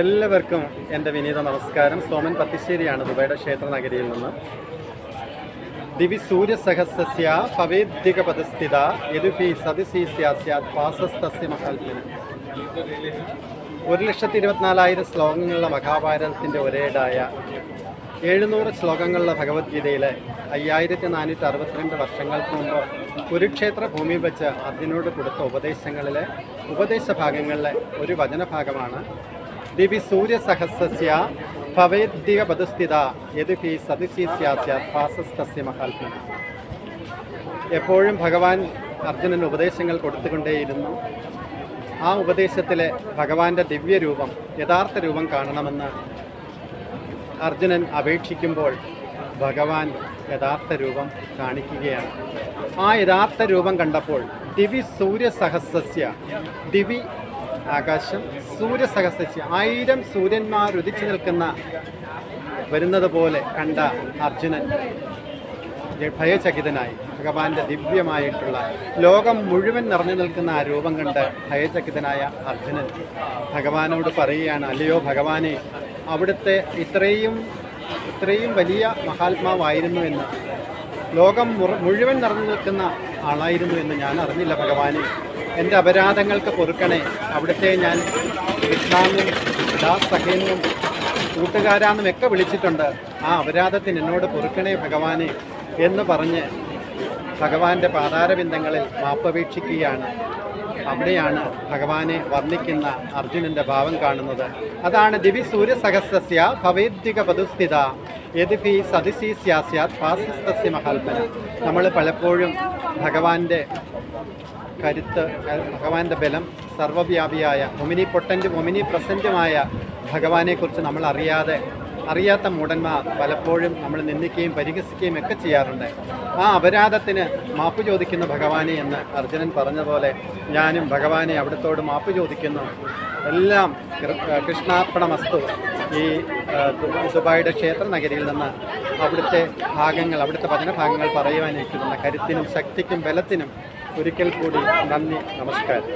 എല്ലാവർക്കും എൻ്റെ വിനീത നമസ്കാരം. സോമൻ പത്തിശ്ശേരിയാണ് ദുബൈയുടെ ക്ഷേത്രനഗരിയിൽ നിന്ന്. ദിവി സൂര്യസഹസ്യ ഭവേദ്ധിക പദസ്ഥിത യദുഭി സദസി സ്യാസ്യാത് പാസസ്തസ്യ മഹാത്മ്യന. 1,24,000 ശ്ലോകങ്ങളുള്ള മഹാഭാരതത്തിൻ്റെ ഒരേടായ 700 ശ്ലോകങ്ങളുള്ള ഭഗവത്ഗീതയിലെ 5462 വർഷങ്ങൾക്ക് മുമ്പ് കുരുക്ഷേത്ര ഭൂമിയിൽ വെച്ച് അർജുനോട് കൊടുത്ത ഉപദേശങ്ങളിലെ ഉപദേശഭാഗങ്ങളിലെ ഒരു വചനഭാഗമാണ് ദിവി സൂര്യസഹസ്യ ഭവേദ്ധിക പദസ്ഥിത യദുഭി സദസി സ്യാസ്യാത് പാസസ്തസ്യ മഹാത്മ്യന. എപ്പോഴും ഭഗവാൻ അർജുനന് ഉപദേശങ്ങൾ കൊടുത്തുകൊണ്ടേയിരുന്നു. ആ ഉപദേശത്തിലെ ഭഗവാന്റെ ദിവ്യരൂപം, യഥാർത്ഥ രൂപം കാണണമെന്ന് അർജുനൻ അപേക്ഷിക്കുമ്പോൾ ഭഗവാൻ യഥാർത്ഥ രൂപം കാണിക്കുകയാണ്. ആ യഥാർത്ഥ രൂപം കണ്ടപ്പോൾ ദിവി സൂര്യസഹസ്യ, ദിവി ആകാശം, സൂര്യസഹസ്യ 1000 സൂര്യന്മാർ ഉദിച്ചു നിൽക്കുന്ന വരുന്നത് പോലെ കണ്ട അർജുനൻ ഭയചകിതനായി. ഭഗവാന്റെ ദിവ്യമായിട്ടുള്ള ലോകം മുഴുവൻ നിറഞ്ഞു നിൽക്കുന്ന ആ രൂപം കണ്ട് ഭയചകിതനായ അർജുനൻ ഭഗവാനോട് പറയുകയാണ്, അല്ലയോ ഭഗവാനെ, അവിടുത്തെ ഇത്രയും വലിയ മഹാത്മാവായിരുന്നു എന്ന്, ലോകം മുഴുവൻ നിറഞ്ഞു നിൽക്കുന്ന ആളായിരുന്നു എന്ന് ഞാൻ അറിഞ്ഞില്ല ഭഗവാനെ. എൻ്റെ അപരാധങ്ങൾക്ക് പൊറുക്കണേ. അവിടുത്തെ ഞാൻ കൃഷ്ണാന്നും ദാസഖേന്നും കൂട്ടുകാരാന്നുമൊക്കെ വിളിച്ചിട്ടുണ്ട്. ആ അപരാധത്തിന് എന്നോട് പൊറുക്കണേ ഭഗവാനെ എന്ന് പറഞ്ഞ് ഭഗവാന്റെ പാതാരബിന്ദങ്ങളിൽ മാപ്പപേക്ഷിക്കുകയാണ്. അവിടെയാണ് ഭഗവാനെ വർണ്ണിക്കുന്ന അർജുനൻ്റെ ഭാവം കാണുന്നത്. അതാണ് ദിവി സൂര്യസഹസ്രസ്യ ഭവേദ്ധിക പദസ്ഥിത യദുഭി സദസി സ്യാസ്യാത് പാസസ്തസ്യ മഹാത്മന. നമ്മൾ പലപ്പോഴും ഭഗവാന്റെ കരുത്ത്, ഭഗവാന്റെ ബലം, സർവ്വവ്യാപിയായ ഒമിനി പൊട്ടൻറ്റും ഒമിനി പ്രസൻറ്റുമായ ഭഗവാനെക്കുറിച്ച് നമ്മൾ അറിയാത്ത മൂഢന്മാർ പലപ്പോഴും നമ്മൾ നിന്ദിക്കുകയും പരിഹസിക്കുകയും ഒക്കെ ചെയ്യാറുണ്ട്. ആ അപരാധത്തിന് മാപ്പ് ചോദിക്കുന്ന ഭഗവാനെ എന്ന് അർജുനൻ പറഞ്ഞ പോലെ ഞാനും ഭഗവാനെ അവിടത്തോട് മാപ്പ് ചോദിക്കുന്നു. എല്ലാം കൃഷ്ണാർപ്പണമസ്തു. ഈ ദുബായിയുടെ ക്ഷേത്ര നഗരിയിൽ നിന്ന് അവിടുത്തെ വചനഭാഗങ്ങൾ പറയുവാനിരിക്കുന്ന കരുത്തിനും ശക്തിക്കും ബലത്തിനും ഒരിക്കൽ കൂടി നന്ദി, നമസ്കാരം.